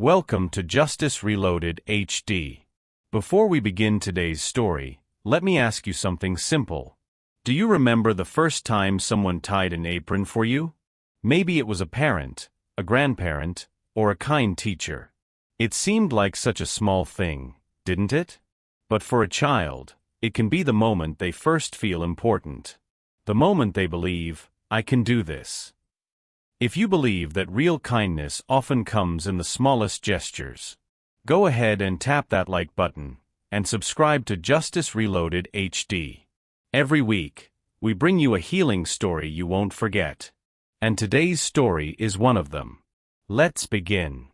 Welcome to Justice Reloaded HD. Before we begin today's story, let me ask you something simple. Do you remember the first time someone tied an apron for you? Maybe it was a parent, a grandparent, or a kind teacher. It seemed like such a small thing, didn't it? But for a child, it can be the moment they first feel important. The moment they believe, I can do this. If you believe that real kindness often comes in the smallest gestures, go ahead and tap that like button, and subscribe to Justice Reloaded HD. Every week, we bring you a healing story you won't forget. And today's story is one of them. Let's begin.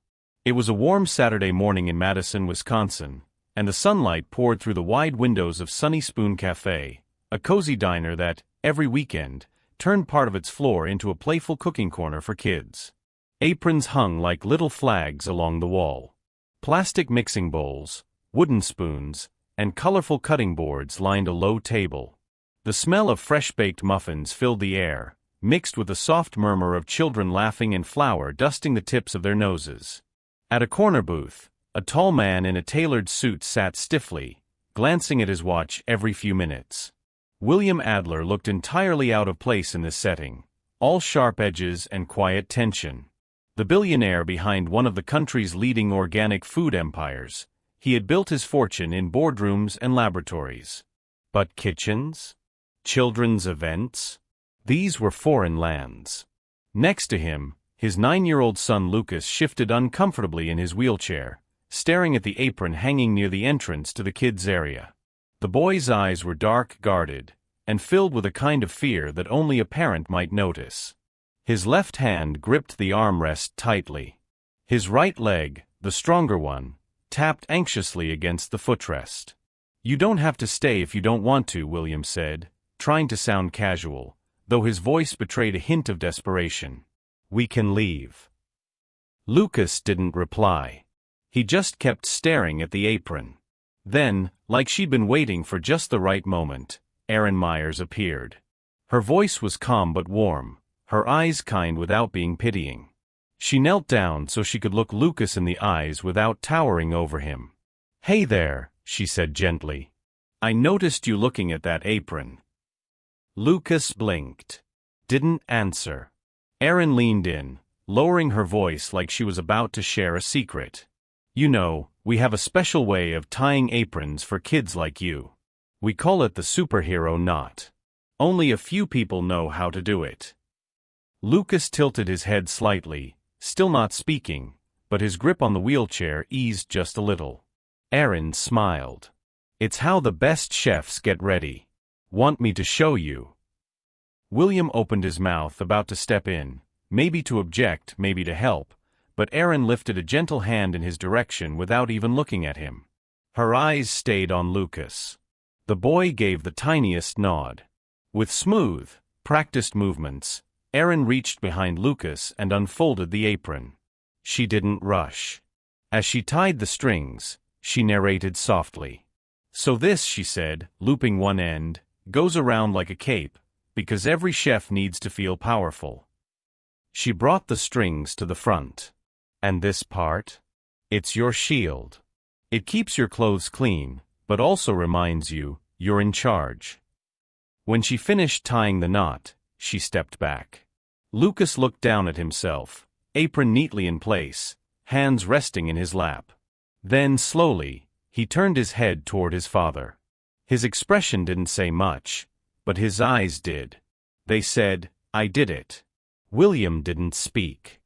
It was a warm Saturday morning in Madison, Wisconsin, and the sunlight poured through the wide windows of Sunny Spoon Cafe, a cozy diner that, every weekend, turned part of its floor into a playful cooking corner for kids. Aprons hung like little flags along the wall. Plastic mixing bowls, wooden spoons, and colorful cutting boards lined a low table. The smell of fresh-baked muffins filled the air, mixed with the soft murmur of children laughing and flour dusting the tips of their noses. At a corner booth, a tall man in a tailored suit sat stiffly, glancing at his watch every few minutes. William Adler looked entirely out of place in this setting, all sharp edges and quiet tension. The billionaire behind one of the country's leading organic food empires, he had built his fortune in boardrooms and laboratories. But kitchens? Children's events? These were foreign lands. Next to him, his 9-year-old son Lucas shifted uncomfortably in his wheelchair, staring at the apron hanging near the entrance to the kids' area. The boy's eyes were dark, guarded, and filled with a kind of fear that only a parent might notice. His left hand gripped the armrest tightly. His right leg, the stronger one, tapped anxiously against the footrest. "You don't have to stay if you don't want to," William said, trying to sound casual, though his voice betrayed a hint of desperation. "We can leave." Lucas didn't reply. He just kept staring at the apron. Then, like she'd been waiting for just the right moment, Erin Myers appeared. Her voice was calm but warm, her eyes kind without being pitying. She knelt down so she could look Lucas in the eyes without towering over him. "Hey there," she said gently. "I noticed you looking at that apron." Lucas blinked. Didn't answer. Erin leaned in, lowering her voice like she was about to share a secret. "You know, we have a special way of tying aprons for kids like you. We call it the superhero knot. Only a few people know how to do it." Lucas tilted his head slightly, still not speaking, but his grip on the wheelchair eased just a little. Erin smiled. "It's how the best chefs get ready. Want me to show you?" William opened his mouth, about to step in, maybe to object, maybe to help, but Erin lifted a gentle hand in his direction without even looking at him. Her eyes stayed on Lucas. The boy gave the tiniest nod. With smooth, practiced movements, Erin reached behind Lucas and unfolded the apron. She didn't rush. As she tied the strings, she narrated softly. "So this," she said, looping one end, "goes around like a cape, because every chef needs to feel powerful." She brought the strings to the front. "And this part? It's your shield. It keeps your clothes clean, but also reminds you, you're in charge." When she finished tying the knot, she stepped back. Lucas looked down at himself, apron neatly in place, hands resting in his lap. Then, slowly, he turned his head toward his father. His expression didn't say much, but his eyes did. They said, "I did it." William didn't speak.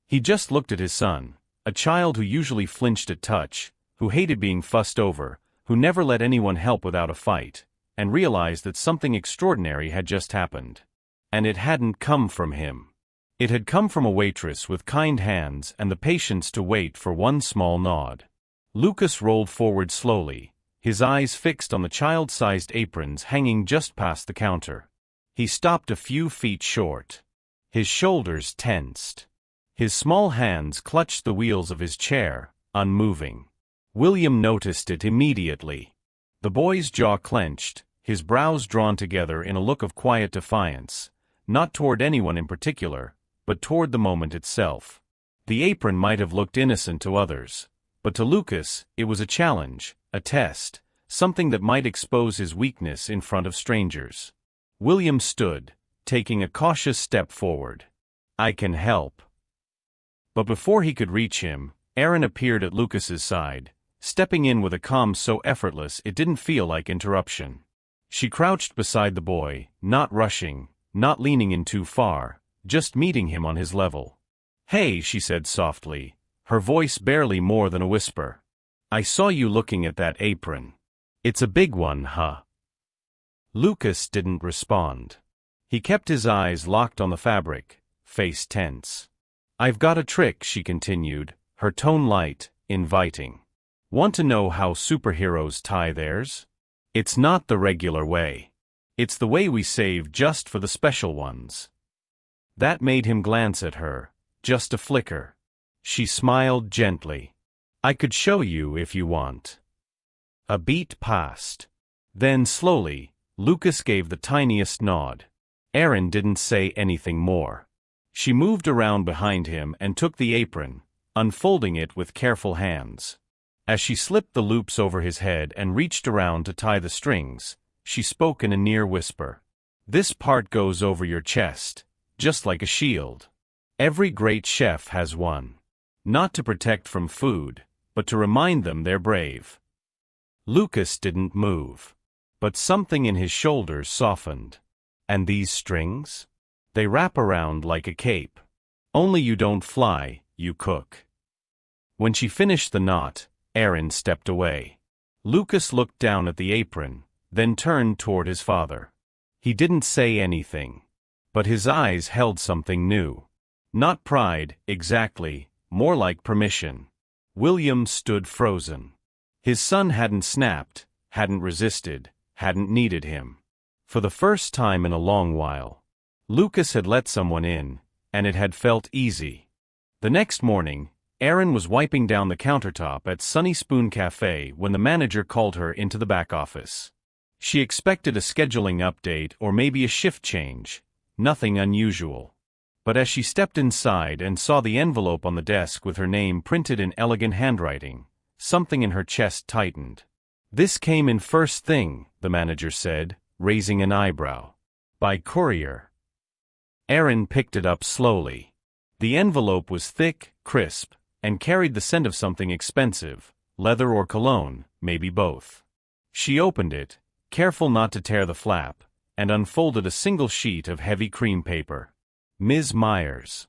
He just looked at his son, a child who usually flinched at touch, who hated being fussed over, who never let anyone help without a fight, and realized that something extraordinary had just happened. And it hadn't come from him. It had come from a waitress with kind hands and the patience to wait for one small nod. Lucas rolled forward slowly, his eyes fixed on the child-sized aprons hanging just past the counter. He stopped a few feet short. His shoulders tensed. His small hands clutched the wheels of his chair, unmoving. William noticed it immediately. The boy's jaw clenched, his brows drawn together in a look of quiet defiance, not toward anyone in particular, but toward the moment itself. The apron might have looked innocent to others, but to Lucas, it was a challenge, a test, something that might expose his weakness in front of strangers. William stood, taking a cautious step forward. "I can help." But before he could reach him, Erin appeared at Lucas's side, stepping in with a calm so effortless it didn't feel like interruption. She crouched beside the boy, not rushing, not leaning in too far, just meeting him on his level. "Hey," she said softly, her voice barely more than a whisper. "I saw you looking at that apron. It's a big one, huh?" Lucas didn't respond. He kept his eyes locked on the fabric, face tense. "I've got a trick," she continued, her tone light, inviting. "Want to know how superheroes tie theirs? It's not the regular way. It's the way we save just for the special ones." That made him glance at her, just a flicker. She smiled gently. "I could show you if you want." A beat passed. Then slowly, Lucas gave the tiniest nod. Erin didn't say anything more. She moved around behind him and took the apron, unfolding it with careful hands. As she slipped the loops over his head and reached around to tie the strings, she spoke in a near whisper. "This part goes over your chest, just like a shield. Every great chef has one. Not to protect from food, but to remind them they're brave." Lucas didn't move. But something in his shoulders softened. "And these strings? They wrap around like a cape. Only you don't fly, you cook." When she finished the knot, Erin stepped away. Lucas looked down at the apron, then turned toward his father. He didn't say anything. But his eyes held something new. Not pride, exactly, more like permission. William stood frozen. His son hadn't snapped, hadn't resisted, hadn't needed him. For the first time in a long while, Lucas had let someone in, and it had felt easy. The next morning, Erin was wiping down the countertop at Sunny Spoon Cafe when the manager called her into the back office. She expected a scheduling update or maybe a shift change, nothing unusual. But as she stepped inside and saw the envelope on the desk with her name printed in elegant handwriting, something in her chest tightened. "This came in first thing," the manager said, raising an eyebrow. "By courier." Erin picked it up slowly. The envelope was thick, crisp, and carried the scent of something expensive, leather or cologne, maybe both. She opened it, careful not to tear the flap, and unfolded a single sheet of heavy cream paper. "Ms. Myers,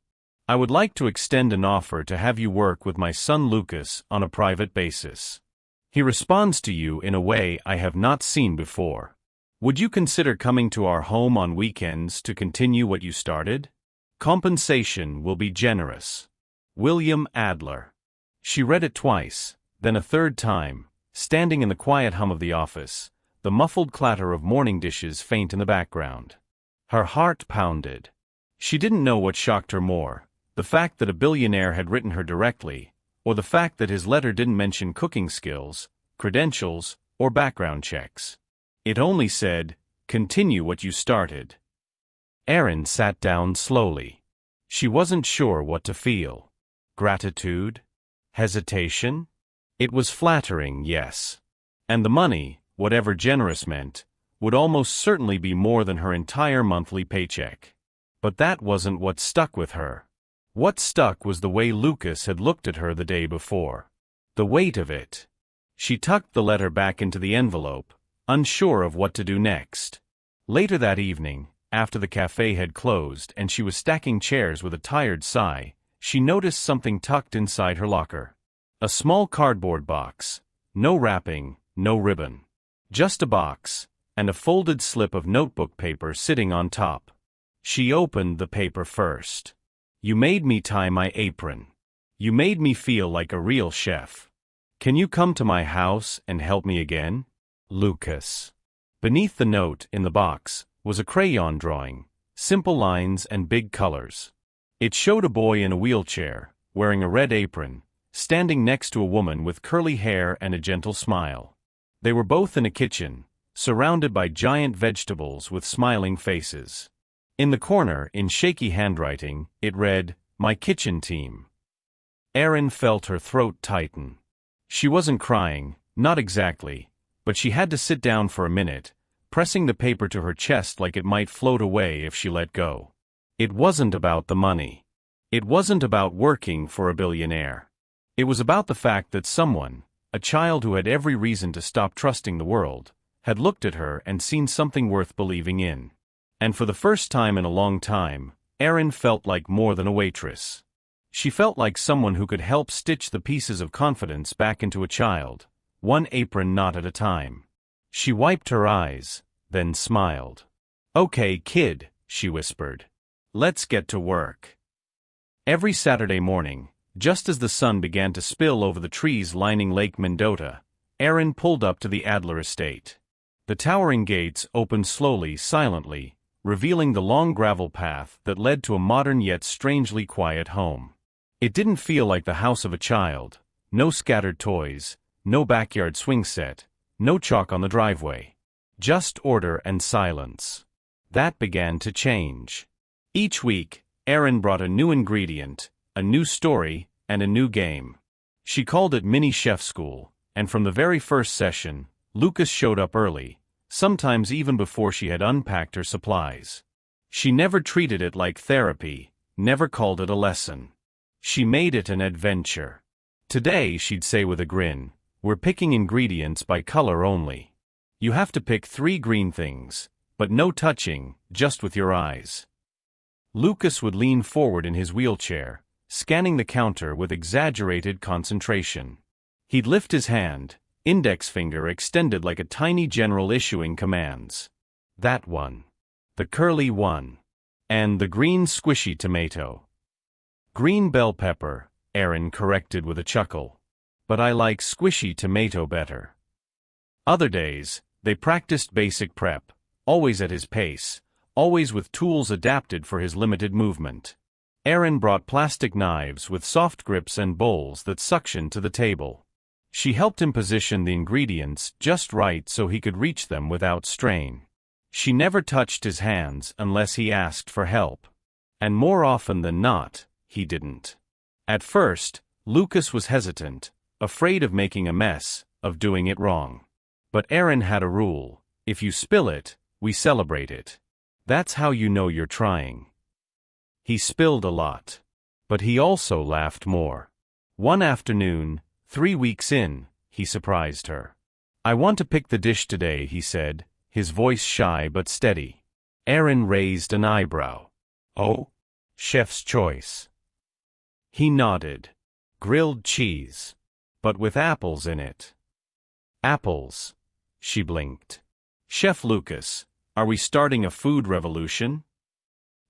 I would like to extend an offer to have you work with my son Lucas on a private basis. He responds to you in a way I have not seen before. Would you consider coming to our home on weekends to continue what you started? Compensation will be generous. William Adler." She read it twice, then a third time, standing in the quiet hum of the office, the muffled clatter of morning dishes faint in the background. Her heart pounded. She didn't know what shocked her more, the fact that a billionaire had written her directly, or the fact that his letter didn't mention cooking skills, credentials, or background checks. It only said, "Continue what you started." Erin sat down slowly. She wasn't sure what to feel. Gratitude? Hesitation? It was flattering, yes. And the money, whatever generous meant, would almost certainly be more than her entire monthly paycheck. But that wasn't what stuck with her. What stuck was the way Lucas had looked at her the day before. The weight of it. She tucked the letter back into the envelope, unsure of what to do next. Later that evening, after the cafe had closed and she was stacking chairs with a tired sigh, she noticed something tucked inside her locker. A small cardboard box. No wrapping, no ribbon. Just a box, and a folded slip of notebook paper sitting on top. She opened the paper first. "You made me tie my apron. You made me feel like a real chef. Can you come to my house and help me again? Lucas." Beneath the note, in the box, was a crayon drawing, simple lines and big colors. It showed a boy in a wheelchair, wearing a red apron, standing next to a woman with curly hair and a gentle smile. They were both in a kitchen, surrounded by giant vegetables with smiling faces. In the corner, in shaky handwriting, it read, "My kitchen team." Erin felt her throat tighten. She wasn't crying, not exactly, but she had to sit down for a minute, pressing the paper to her chest like it might float away if she let go. It wasn't about the money. It wasn't about working for a billionaire. It was about the fact that someone, a child who had every reason to stop trusting the world, had looked at her and seen something worth believing in. And for the first time in a long time, Erin felt like more than a waitress. She felt like someone who could help stitch the pieces of confidence back into a child, one apron knot at a time. She wiped her eyes, then smiled. "Okay, kid," she whispered. "Let's get to work." Every Saturday morning, just as the sun began to spill over the trees lining Lake Mendota, Erin pulled up to the Adler estate. The towering gates opened slowly, silently, revealing the long gravel path that led to a modern yet strangely quiet home. It didn't feel like the house of a child. No scattered toys, no backyard swing set, no chalk on the driveway. Just order and silence. That began to change. Each week, Erin brought a new ingredient, a new story, and a new game. She called it Mini Chef School, and from the very first session, Lucas showed up early, sometimes even before she had unpacked her supplies. She never treated it like therapy, never called it a lesson. She made it an adventure. "Today," she'd say with a grin, "we're picking ingredients by color only. You have to pick 3 green things, but no touching, just with your eyes." Lucas would lean forward in his wheelchair, scanning the counter with exaggerated concentration. He'd lift his hand, index finger extended like a tiny general issuing commands. "That one. The curly one. And the green squishy tomato." "Green bell pepper," Erin corrected with a chuckle. "But I like squishy tomato better." Other days, they practiced basic prep, always at his pace, always with tools adapted for his limited movement. Erin brought plastic knives with soft grips and bowls that suctioned to the table. She helped him position the ingredients just right so he could reach them without strain. She never touched his hands unless he asked for help. And more often than not, he didn't. At first, Lucas was hesitant, afraid of making a mess, of doing it wrong. But Erin had a rule: if you spill it, we celebrate it. That's how you know you're trying. He spilled a lot. But he also laughed more. One afternoon, 3 weeks in, he surprised her. "I want to pick the dish today," he said, his voice shy but steady. Erin raised an eyebrow. "Oh? Chef's choice." He nodded. "Grilled cheese. But with apples in it." "Apples?" She blinked. "Chef Lucas, are we starting a food revolution?"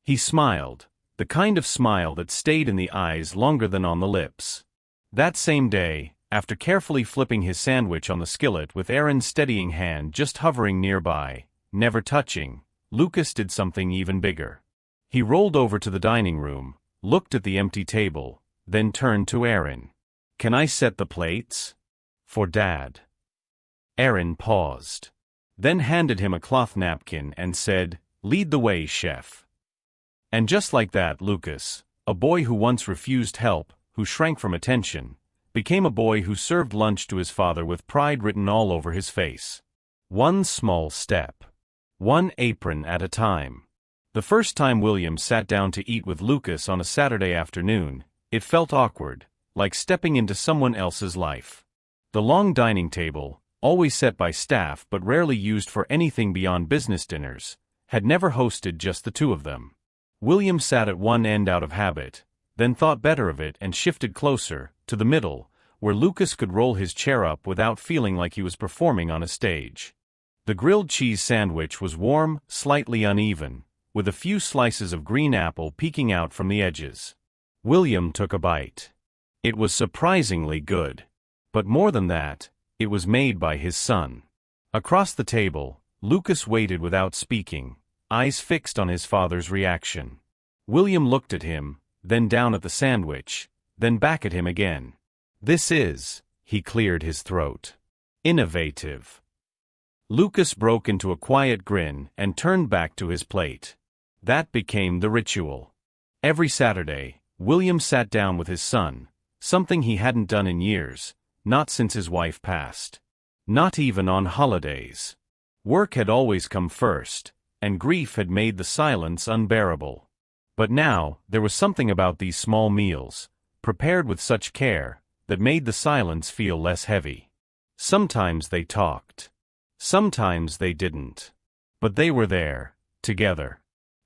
He smiled, the kind of smile that stayed in the eyes longer than on the lips. That same day, after carefully flipping his sandwich on the skillet with Erin's steadying hand just hovering nearby, never touching, Lucas did something even bigger. He rolled over to the dining room, looked at the empty table, then turned to Erin. "Can I set the plates? For Dad." Erin paused. Then handed him a cloth napkin and said, "Lead the way, chef." And just like that, Lucas, a boy who once refused help, who shrank from attention, became a boy who served lunch to his father with pride written all over his face. One small step. One apron at a time. The first time William sat down to eat with Lucas on a Saturday afternoon, it felt awkward, like stepping into someone else's life. The long dining table, always set by staff but rarely used for anything beyond business dinners, had never hosted just the two of them. William sat at one end out of habit, then thought better of it and shifted closer, to the middle, where Lucas could roll his chair up without feeling like he was performing on a stage. The grilled cheese sandwich was warm, slightly uneven, with a few slices of green apple peeking out from the edges. William took a bite. It was surprisingly good. But more than that, it was made by his son. Across the table, Lucas waited without speaking, eyes fixed on his father's reaction. William looked at him, then down at the sandwich, then back at him again. "This is," he cleared his throat, "innovative." Lucas broke into a quiet grin and turned back to his plate. That became the ritual. Every Saturday, William sat down with his son, something he hadn't done in years, not since his wife passed. Not even on holidays. Work had always come first, and grief had made the silence unbearable. But now, there was something about these small meals, prepared with such care, that made the silence feel less heavy. Sometimes they talked. Sometimes they didn't. But they were there, together.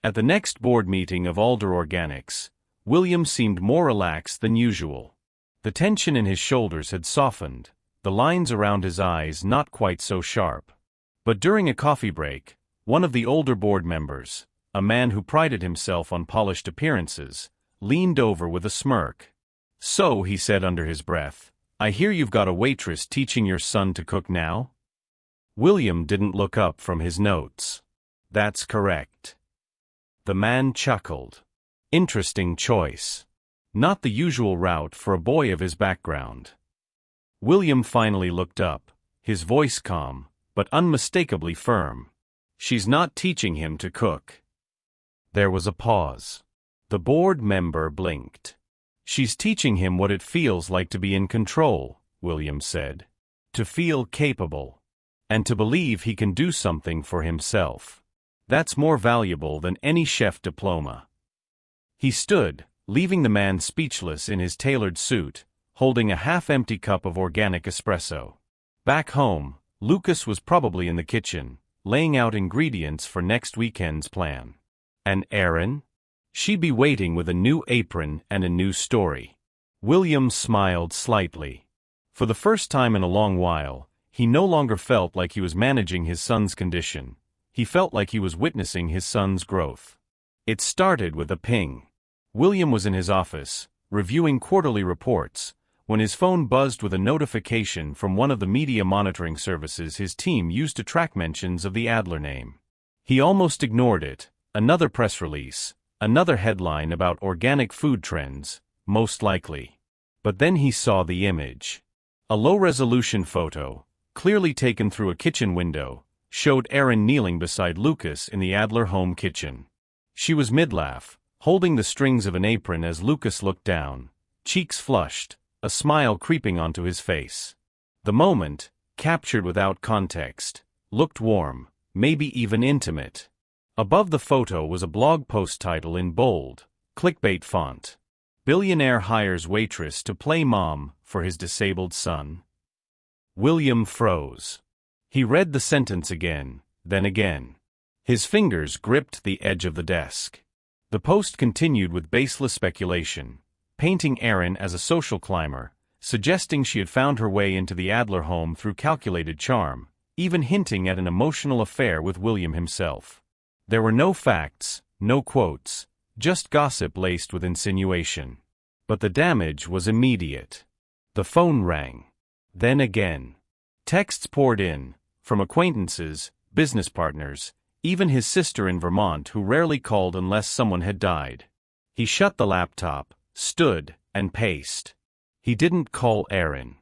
At the next board meeting of Alder Organics, William seemed more relaxed than usual. The tension in his shoulders had softened, the lines around his eyes not quite so sharp. But during a coffee break, one of the older board members, a man who prided himself on polished appearances, leaned over with a smirk. "So," he said under his breath, "I hear you've got a waitress teaching your son to cook now?" William didn't look up from his notes. "That's correct." The man chuckled. Interesting choice. Not the usual route for a boy of his background. William finally looked up, his voice calm, but unmistakably firm. "She's not teaching him to cook." There was a pause. The board member blinked. "She's teaching him what it feels like to be in control," William said. "To feel capable. And to believe he can do something for himself. That's more valuable than any chef diploma." He stood, leaving the man speechless in his tailored suit, holding a half-empty cup of organic espresso. Back home, Lucas was probably in the kitchen, laying out ingredients for next weekend's plan. And Erin? She'd be waiting with a new apron and a new story. William smiled slightly. For the first time in a long while, he no longer felt like he was managing his son's condition. He felt like he was witnessing his son's growth. It started with a ping. William was in his office, reviewing quarterly reports, when his phone buzzed with a notification from one of the media monitoring services his team used to track mentions of the Adler name. He almost ignored it. Another press release, another headline about organic food trends, most likely. But then he saw the image. A low-resolution photo, clearly taken through a kitchen window, showed Erin kneeling beside Lucas in the Adler home kitchen. She was mid-laugh, holding the strings of an apron as Lucas looked down, cheeks flushed, a smile creeping onto his face. The moment, captured without context, looked warm, maybe even intimate. Above the photo was a blog post title in bold, clickbait font. "Billionaire hires waitress to play mom for his disabled son." William froze. He read the sentence again, then again. His fingers gripped the edge of the desk. The post continued with baseless speculation, painting Erin as a social climber, suggesting she had found her way into the Adler home through calculated charm, even hinting at an emotional affair with William himself. There were no facts, no quotes, just gossip laced with insinuation. But the damage was immediate. The phone rang. Then again. Texts poured in, from acquaintances, business partners, even his sister in Vermont who rarely called unless someone had died. He shut the laptop, stood, and paced. He didn't call Erin.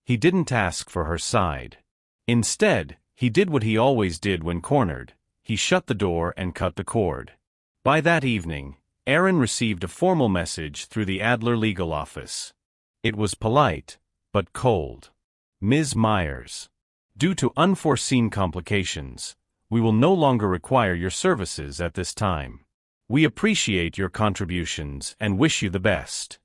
He didn't ask for her side. Instead, he did what he always did when cornered. He shut the door and cut the cord. By that evening, Erin received a formal message through the Adler legal office. It was polite, but cold. "Ms. Myers, due to unforeseen complications, we will no longer require your services at this time. We appreciate your contributions and wish you the best.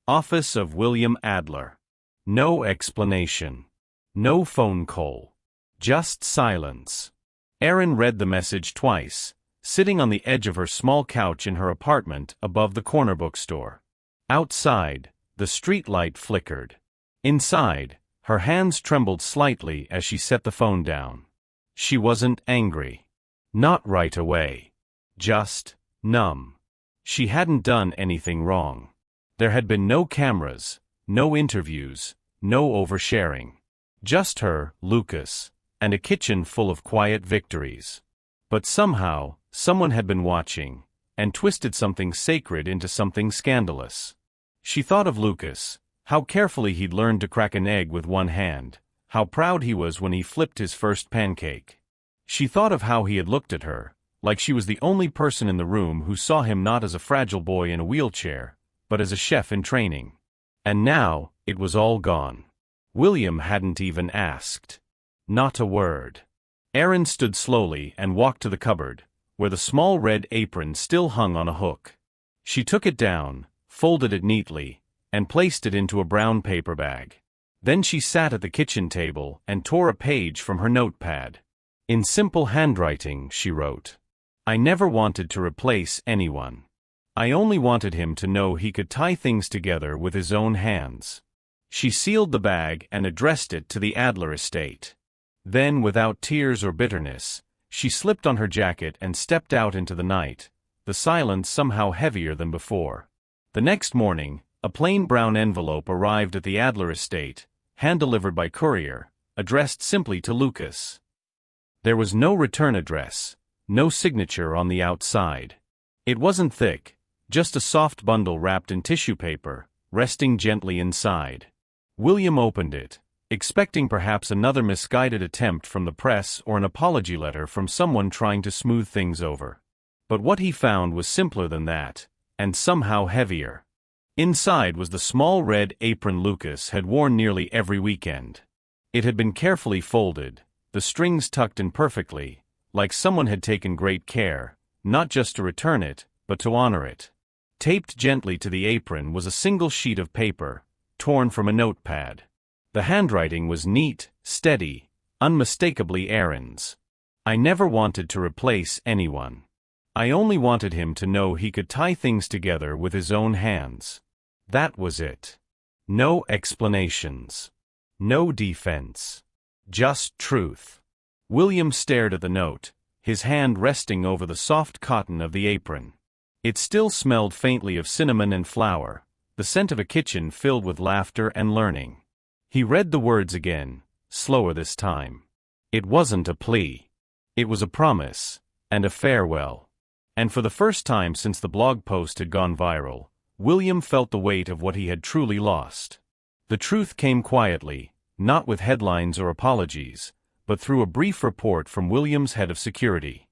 Office of William Adler." No explanation. No phone call. Just silence. Erin read the message twice, sitting on the edge of her small couch in her apartment above the corner bookstore. Outside, the streetlight flickered. Inside, her hands trembled slightly as she set the phone down. She wasn't angry. Not right away. Just numb. She hadn't done anything wrong. There had been no cameras, no interviews, no oversharing. Just her, Lucas, and a kitchen full of quiet victories. But somehow, someone had been watching, and twisted something sacred into something scandalous. She thought of Lucas, how carefully he'd learned to crack an egg with one hand, how proud he was when he flipped his first pancake. She thought of how he had looked at her, like she was the only person in the room who saw him not as a fragile boy in a wheelchair, but as a chef in training. And now, it was all gone. William hadn't even asked. Not a word. Erin stood slowly and walked to the cupboard, where the small red apron still hung on a hook. She took it down, folded it neatly, and placed it into a brown paper bag. Then she sat at the kitchen table and tore a page from her notepad. In simple handwriting, she wrote, "I never wanted to replace anyone. I only wanted him to know he could tie things together with his own hands." She sealed the bag and addressed it to the Adler estate. Then, without tears or bitterness, she slipped on her jacket and stepped out into the night, the silence somehow heavier than before. The next morning, a plain brown envelope arrived at the Adler estate, hand-delivered by courier, addressed simply to Lucas. There was no return address, no signature on the outside. It wasn't thick, just a soft bundle wrapped in tissue paper, resting gently inside. William opened it, expecting perhaps another misguided attempt from the press or an apology letter from someone trying to smooth things over. But what he found was simpler than that, and somehow heavier. Inside was the small red apron Lucas had worn nearly every weekend. It had been carefully folded, the strings tucked in perfectly, like someone had taken great care, not just to return it, but to honor it. Taped gently to the apron was a single sheet of paper, torn from a notepad. The handwriting was neat, steady, unmistakably Erin's. "I never wanted to replace anyone. I only wanted him to know he could tie things together with his own hands." That was it. No explanations. No defense. Just truth. William stared at the note, his hand resting over the soft cotton of the apron. It still smelled faintly of cinnamon and flour, the scent of a kitchen filled with laughter and learning. He read the words again, slower this time. It wasn't a plea. It was a promise, and a farewell. And for the first time since the blog post had gone viral, William felt the weight of what he had truly lost. The truth came quietly, not with headlines or apologies, but through a brief report from William's head of security.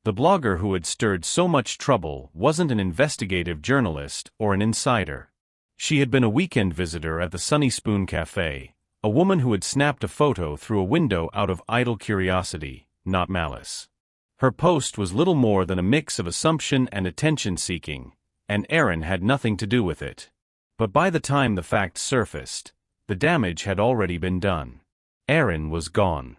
The blogger who had stirred so much trouble wasn't an investigative journalist or an insider. She had been a weekend visitor at the Sunny Spoon Cafe, a woman who had snapped a photo through a window out of idle curiosity, not malice. Her post was little more than a mix of assumption and attention-seeking, and Erin had nothing to do with it. But by the time the facts surfaced, the damage had already been done. Erin was gone.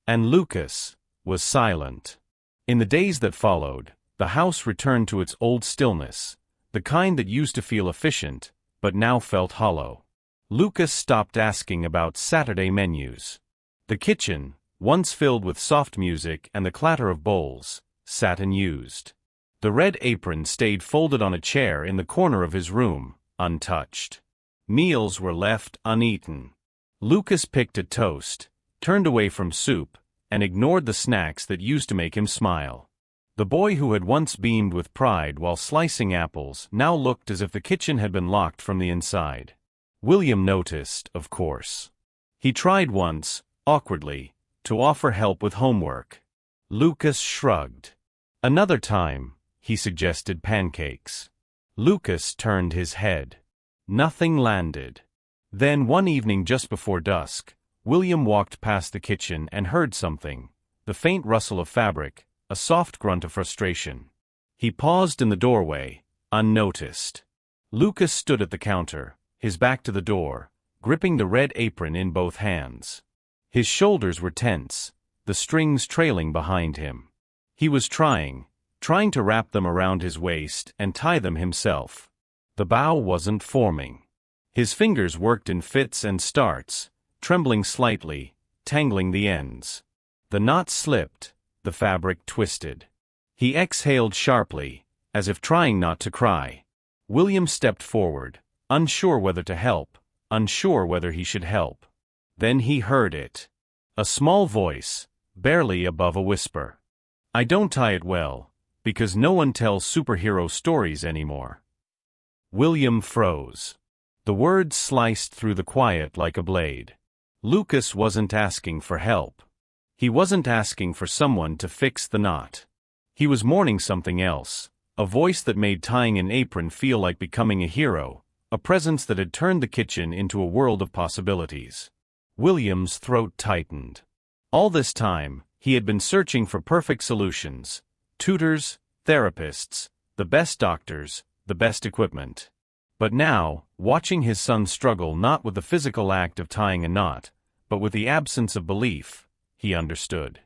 And Lucas was silent. In the days that followed, the house returned to its old stillness, the kind that used to feel efficient, but now felt hollow. Lucas stopped asking about Saturday menus. The kitchen, once filled with soft music and the clatter of bowls, sat unused. The red apron stayed folded on a chair in the corner of his room, untouched. Meals were left uneaten. Lucas picked at toast, turned away from soup, and ignored the snacks that used to make him smile. The boy who had once beamed with pride while slicing apples now looked as if the kitchen had been locked from the inside. William noticed, of course. He tried once, awkwardly, to offer help with homework. Lucas shrugged. Another time, he suggested pancakes. Lucas turned his head. Nothing landed. Then one evening just before dusk, William walked past the kitchen and heard something, the faint rustle of fabric, a soft grunt of frustration. He paused in the doorway, unnoticed. Lucas stood at the counter, his back to the door, gripping the red apron in both hands. His shoulders were tense, the strings trailing behind him. He was trying to wrap them around his waist and tie them himself. The bow wasn't forming. His fingers worked in fits and starts, trembling slightly, tangling the ends. The knot slipped, the fabric twisted. He exhaled sharply, as if trying not to cry. William stepped forward, unsure whether to help, unsure whether he should help. Then he heard it. A small voice, barely above a whisper. "I don't tie it well, because no one tells superhero stories anymore." William froze. The words sliced through the quiet like a blade. Lucas wasn't asking for help. He wasn't asking for someone to fix the knot. He was mourning something else, a voice that made tying an apron feel like becoming a hero, a presence that had turned the kitchen into a world of possibilities. William's throat tightened. All this time, he had been searching for perfect solutions: tutors, therapists, the best doctors, the best equipment. But now, watching his son struggle not with the physical act of tying a knot, but with the absence of belief, he understood.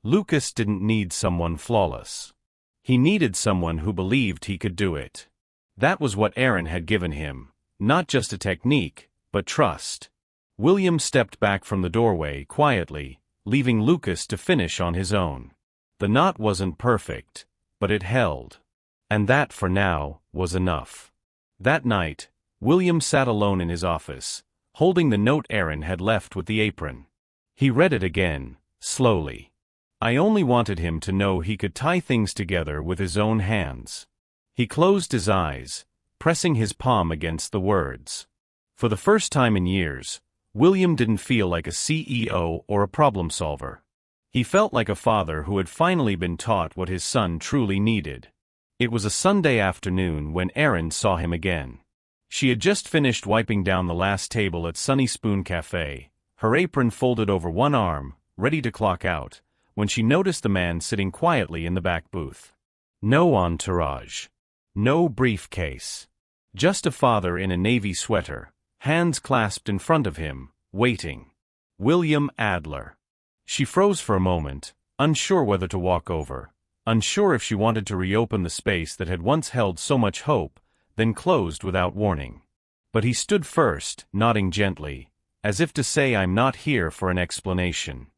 Lucas didn't need someone flawless. He needed someone who believed he could do it. That was what Aaron had given him, not just a technique, but trust. William stepped back from the doorway quietly, leaving Lucas to finish on his own. The knot wasn't perfect, but it held. And that, for now, was enough. That night, William sat alone in his office, holding the note Aaron had left with the apron. He read it again, slowly. I only wanted him to know he could tie things together with his own hands. He closed his eyes, pressing his palm against the words. For the first time in years, William didn't feel like a CEO or a problem solver. He felt like a father who had finally been taught what his son truly needed. It was a Sunday afternoon when Erin saw him again. She had just finished wiping down the last table at Sunny Spoon Cafe, her apron folded over one arm, ready to clock out, when she noticed the man sitting quietly in the back booth. No entourage. No briefcase. Just a father in a navy sweater, hands clasped in front of him, waiting. William Adler. She froze for a moment, unsure whether to walk over, unsure if she wanted to reopen the space that had once held so much hope, then closed without warning. But he stood first, nodding gently, as if to say, I'm not here for an explanation.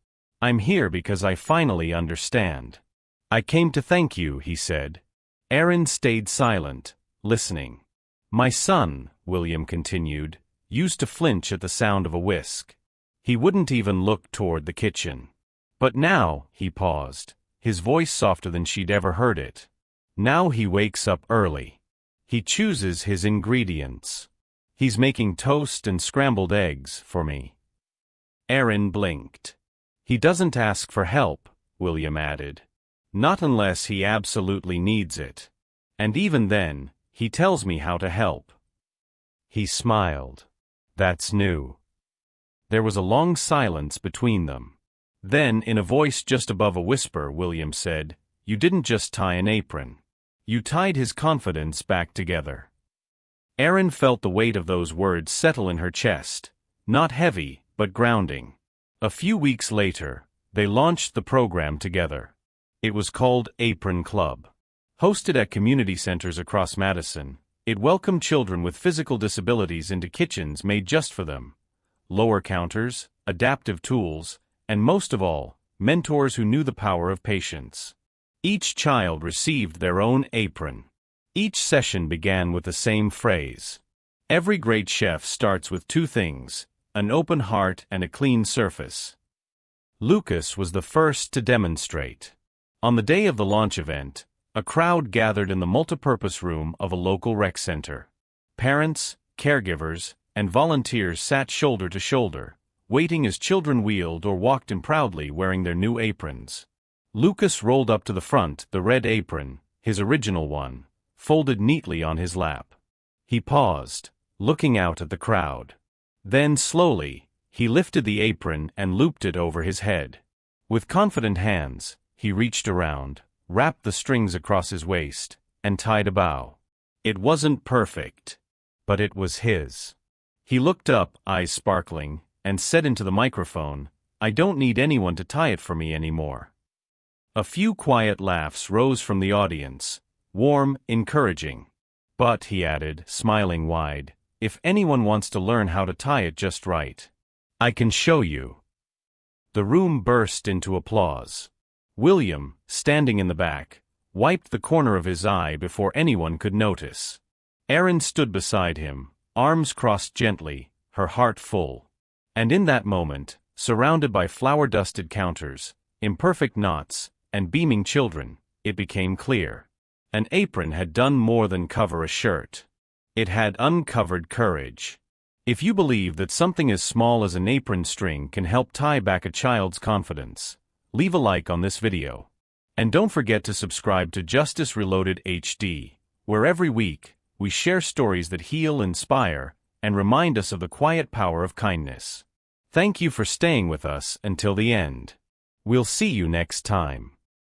I'm here because I finally understand. I came to thank you, he said. Aaron stayed silent, listening. My son, William continued, used to flinch at the sound of a whisk. He wouldn't even look toward the kitchen. But now, he paused, his voice softer than she'd ever heard it. Now he wakes up early. He chooses his ingredients. He's making toast and scrambled eggs for me. Aaron blinked. He doesn't ask for help, William added. Not unless he absolutely needs it. And even then, he tells me how to help. He smiled. That's new. There was a long silence between them. Then, in a voice just above a whisper, William said, You didn't just tie an apron. You tied his confidence back together. Aaron felt the weight of those words settle in her chest, not heavy, but grounding. A few weeks later, they launched the program together. It was called Apron Club. Hosted at community centers across Madison, it welcomed children with physical disabilities into kitchens made just for them. Lower counters, adaptive tools, and most of all, mentors who knew the power of patience. Each child received their own apron. Each session began with the same phrase. Every great chef starts with two things: an open heart and a clean surface. Lucas was the first to demonstrate. On the day of the launch event, a crowd gathered in the multipurpose room of a local rec center. Parents, caregivers, and volunteers sat shoulder to shoulder, waiting as children wheeled or walked in proudly wearing their new aprons. Lucas rolled up to the front, the red apron, his original one, folded neatly on his lap. He paused, looking out at the crowd. Then, slowly, he lifted the apron and looped it over his head. With confident hands, he reached around, wrapped the strings across his waist, and tied a bow. It wasn't perfect, but it was his. He looked up, eyes sparkling, and said into the microphone, I don't need anyone to tie it for me anymore. A few quiet laughs rose from the audience, warm, encouraging. But, he added, smiling wide, if anyone wants to learn how to tie it just right, I can show you. The room burst into applause. William, standing in the back, wiped the corner of his eye before anyone could notice. Aaron stood beside him, arms crossed gently, her heart full. And in that moment, surrounded by flour-dusted counters, imperfect knots, and beaming children, it became clear. An apron had done more than cover a shirt. It had uncovered courage. If you believe that something as small as an apron string can help tie back a child's confidence, leave a like on this video. And don't forget to subscribe to Justice Reloaded HD, where every week, we share stories that heal, inspire, and remind us of the quiet power of kindness. Thank you for staying with us until the end. We'll see you next time.